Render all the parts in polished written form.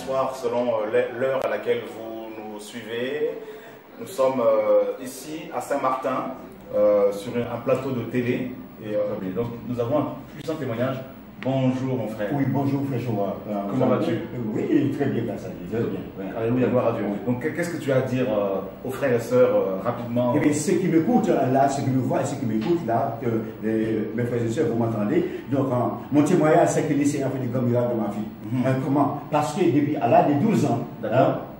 bonsoir selon l'heure à laquelle vous nous suivez. Nous sommes ici à Saint-Martin sur un plateau de télé. Et donc nous avons un puissant témoignage. Bonjour mon frère. Oui, bonjour frère Choua. Comment vas-tu? Oui, très bien, grâce à Dieu. Très bien. Ouais. Alléluia, gloire à Dieu. Donc qu'est-ce que tu as à dire aux frères et sœurs rapidement? Eh bien, ceux qui m'écoutent là, ceux qui me voient et ceux qui m'écoutent là, mes frères et sœurs, vous m'entendez. Donc mon témoignage, c'est que le Seigneur a fait des grands miracles dans ma vie. Comment? Parce que depuis à l'âge de 12 ans,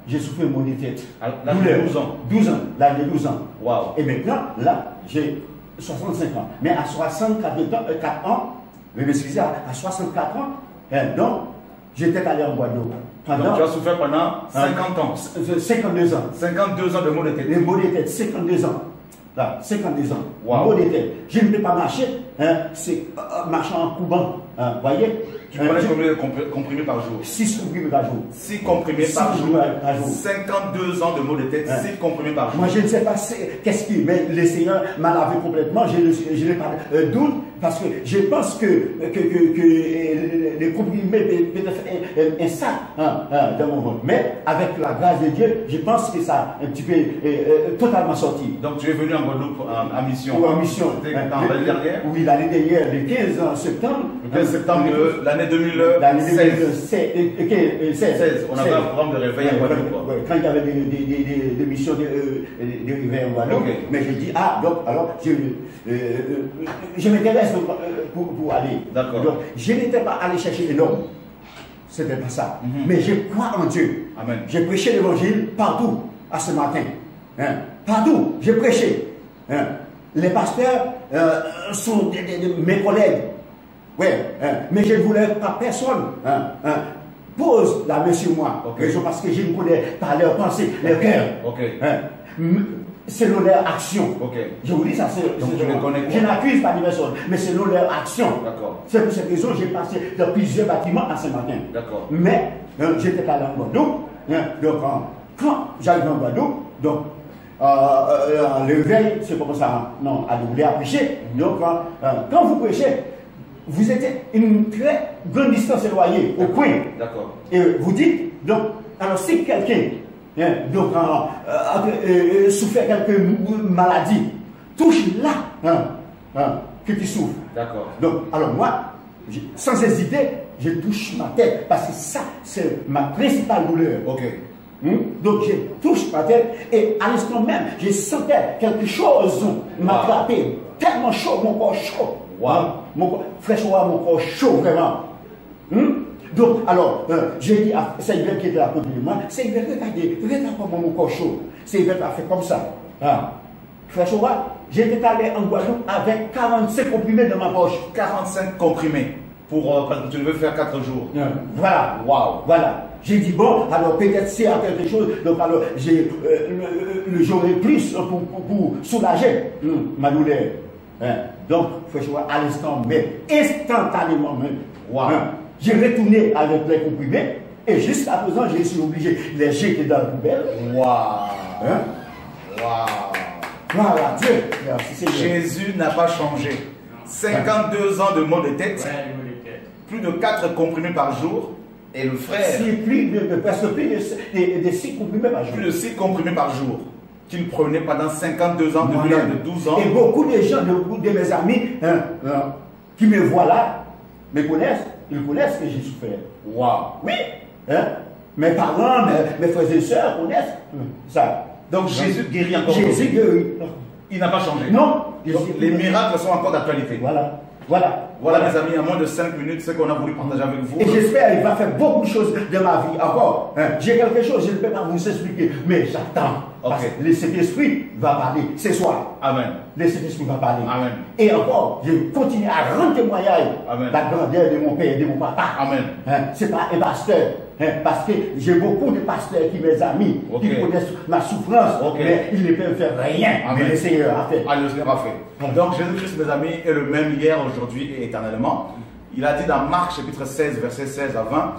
j'ai souffert mon tête. À l'âge de 12 ans? 12 ans, l'âge de 12 ans. Waouh. Et maintenant, là, j'ai 65 ans. Mais à 64 ans, mais excusez, à 64 ans, donc j'étais allé en Guadeloupe. Donc tu as souffert pendant 50 ans. 52 ans. 52 ans de maux de tête. Les maux de tête, 52 ans. Là, 52 ans. Wow. Maux de tête. Je ne peux pas marcher, c'est marcher en coubant. Vous voyez? Tu prenais combien de comprimés par jour? 6 comprimés par jour. 6 comprimés par jour. 52 ans de maux de tête, 6 comprimés par jour. Moi, je ne sais pas qu'est-ce qui. Mais le Seigneur m'a lavé complètement. Je n'ai pas doute parce que je pense que les comprimés peuvent faire un sac dans mon ventre. Mais avec la grâce de Dieu, je pense que ça a un petit peu totalement sorti. Donc, tu es venu en Guadeloupe en mission? Oui, en mission. L'année dernière? Oui, l'année dernière, le 15 septembre. Le 15 septembre de l'année 2016. On avait un programme de réveil en Guadeloupe. Quand il y avait des missions de réveil en Guadeloupe. Okay. Mais je dis, donc, alors, je m'intéresse pour aller. D'accord. Donc, je n'étais pas allé chercher l'énorme. Ce n'était pas ça. Mais je crois en Dieu. Amen. J'ai prêché l'évangile partout à ce matin. Partout, j'ai prêché. Les pasteurs sont mes collègues. Ouais, mais je ne voulais pas personne pose la main sur moi. Okay. Parce que je ne connais pas leurs pensées, leurs cœurs. Okay. Selon leur action. Okay. Je vous dis ça, je n'accuse pas les personnes, mais selon leur action. C'est pour cette raison que j'ai passé dans plusieurs bâtiments à ce matin. Mais j'étais allé en Guadeloupe. Donc quand j'arrive en Guadeloupe, donc le réveil, c'est comme ça, non, à doubler, à prêcher. Donc quand vous prêchez, vous êtes une très grande distance éloignée, au coin. Et vous dites, donc, alors si quelqu'un souffre quelque maladie, touche là que tu souffres. Donc, alors moi, sans hésiter, je touche ma tête, parce que ça, c'est ma principale douleur. Donc je touche ma tête et à l'instant même, je sentais quelque chose m'attraper. Tellement chaud, mon corps chaud. Fraîchement, mon corps chaud, vraiment. Donc, alors, j'ai dit à Seigneur qui était à côté de moi, Seigneur, regarde comment mon corps chaud. Seigneur a fait comme ça. Fraîchement, j'étais allé en Guadeloupe avec 45 comprimés dans ma poche. 45 comprimés parce que tu devais faire 4 jours. Voilà. Voilà. J'ai dit, bon, alors peut-être c'est à quelque chose, donc alors j'aurai plus pour soulager ma douleur. Donc, franchement, à l'instant même, instantanément même, j'ai retourné avec les comprimés et jusqu'à présent, je suis obligé de les jeter dans la poubelle. Voilà, Dieu. Merci, Jésus n'a pas changé. 52 ans de maux de tête, plus de 4 comprimés par jour. Et le frère. C'est presque plus de 6 comprimés par jour. Plus de 6 comprimés par jour. Qu'il prenait pendant 52 ans, depuis l'âge de 12 ans. Et beaucoup de gens, beaucoup de mes amis qui me voient là, me connaissent, ils connaissent que j'ai souffert. Oui. Mes parents, mes frères et sœurs connaissent ça. Donc Jésus guérit encore. Jésus guérit. Il n'a pas changé. Non. Donc, les miracles sont encore d'actualité. Voilà, mes amis, en moins de 5 minutes, ce qu'on a voulu partager avec vous. Et j'espère qu'il va faire beaucoup de choses de ma vie encore. J'ai quelque chose, je ne peux pas vous expliquer, mais j'attends. Parce que le Saint-Esprit va parler ce soir. Amen. Le Saint-Esprit va parler. Amen. Et encore, je continue à rendre témoignage la grandeur de mon père et de mon papa. Amen. C'est pas un pasteur. Parce que j'ai beaucoup de pasteurs qui mes amis, qui connaissent ma souffrance, mais ils ne peuvent faire rien. Mais le Seigneur a fait. Le Seigneur a fait. Donc Jésus-Christ, mes amis, est le même hier, aujourd'hui et éternellement. Il a dit dans Marc chapitre 16, verset 16 à 20,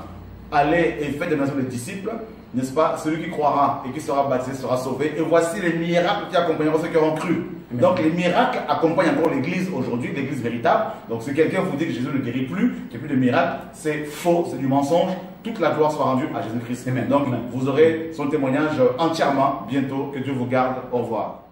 allez et faites des nations des disciples, n'est-ce pas? Celui qui croira et qui sera baptisé sera sauvé. Et voici les miracles qui accompagneront ceux qui auront cru. Donc les miracles accompagnent encore l'église aujourd'hui, l'église véritable. Donc si quelqu'un vous dit que Jésus ne guérit plus, qu'il n'y a plus de miracles, c'est faux, c'est du mensonge. toute la gloire soit rendue à Jésus-Christ. Amen. Donc, Amen. vous aurez son témoignage entièrement bientôt. Que Dieu vous garde. Au revoir.